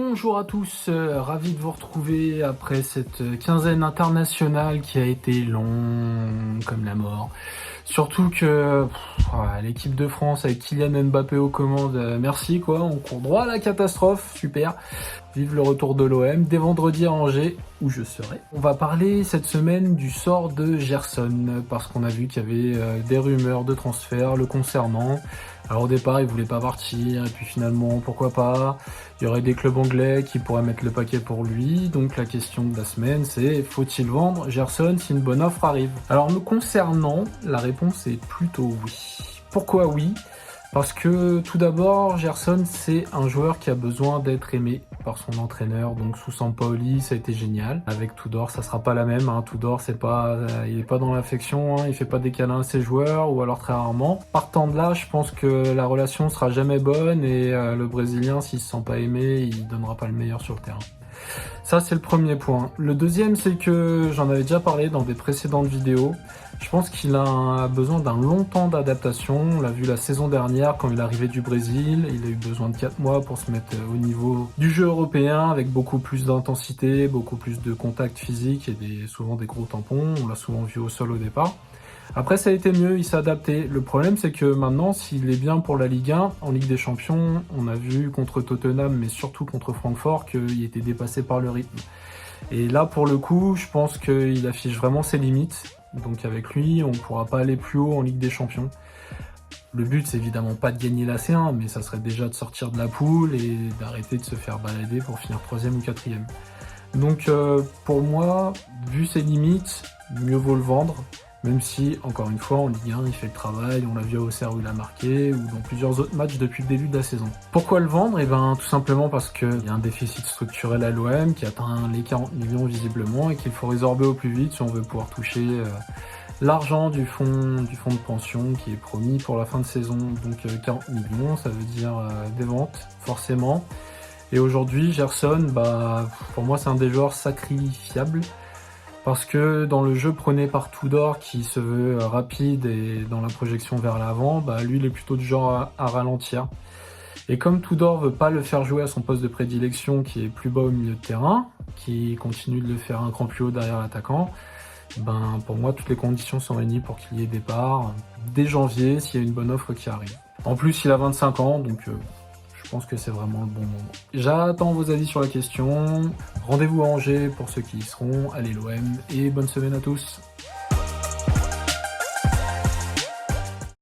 Bonjour à tous, ravi de vous retrouver après cette quinzaine internationale qui a été longue comme la mort. Surtout que l'équipe de France avec Kylian Mbappé aux commandes, merci quoi, on court droit à la catastrophe, super. Vive le retour de l'OM dès vendredi à Angers, où je serai. On va parler cette semaine du sort de Gerson, parce qu'on a vu qu'il y avait des rumeurs de transfert le concernant. Alors au départ, il voulait pas partir, et puis finalement, pourquoi pas. Il y aurait des clubs anglais qui pourraient mettre le paquet pour lui. Donc la question de la semaine, c'est faut-il vendre Gerson si une bonne offre arrive? Alors me concernant, la réponse est plutôt oui. Pourquoi oui? Parce que tout d'abord, Gerson, c'est un joueur qui a besoin d'être aimé par son entraîneur. Donc sous Sampaoli, ça a été génial. Avec Tudor, ça sera pas la même. Tudor, il est pas dans l'affection, il fait pas des câlins à ses joueurs, ou alors très rarement. Partant de là, je pense que la relation sera jamais bonne et le Brésilien, s'il se sent pas aimé, il donnera pas le meilleur sur le terrain. Ça, c'est le premier point. Le deuxième, c'est que j'en avais déjà parlé dans des précédentes vidéos. Je pense qu'il a besoin d'un long temps d'adaptation. On l'a vu la saison dernière quand il est arrivé du Brésil. Il a eu besoin de 4 mois pour se mettre au niveau du jeu européen avec beaucoup plus d'intensité, beaucoup plus de contact physique et souvent des gros tampons. On l'a souvent vu au sol au départ. Après, ça a été mieux, il s'est adapté. Le problème, c'est que maintenant, s'il est bien pour la Ligue 1, en Ligue des Champions, on a vu contre Tottenham, mais surtout contre Francfort, qu'il était dépassé par le rythme. Et là, pour le coup, je pense qu'il affiche vraiment ses limites. Donc avec lui, on ne pourra pas aller plus haut en Ligue des Champions. Le but, c'est évidemment pas de gagner la C1, mais ça serait déjà de sortir de la poule et d'arrêter de se faire balader pour finir 3e ou 4e. Donc pour moi, vu ses limites, mieux vaut le vendre. Même si, encore une fois, en Ligue 1, il fait le travail, on l'a vu à Auxerre où il a marqué, ou dans plusieurs autres matchs depuis le début de la saison. Pourquoi le vendre? Tout simplement parce qu'il y a un déficit structurel à l'OM qui atteint les 40 millions visiblement et qu'il faut résorber au plus vite si on veut pouvoir toucher l'argent du fonds de pension qui est promis pour la fin de saison. Donc 40 millions, ça veut dire des ventes, forcément. Et aujourd'hui, Gerson, pour moi, c'est un des joueurs sacrifiables. Parce que dans le jeu prôné par Tudor, qui se veut rapide et dans la projection vers l'avant, lui il est plutôt du genre à ralentir. Et comme Tudor veut pas le faire jouer à son poste de prédilection qui est plus bas au milieu de terrain, qui continue de le faire un cran plus haut derrière l'attaquant, pour moi toutes les conditions sont réunies pour qu'il y ait départ dès janvier s'il y a une bonne offre qui arrive. En plus il a 25 ans, donc je pense que c'est vraiment le bon moment. J'attends vos avis sur la question. Rendez-vous à Angers pour ceux qui y seront. Allez l'OM et bonne semaine à tous.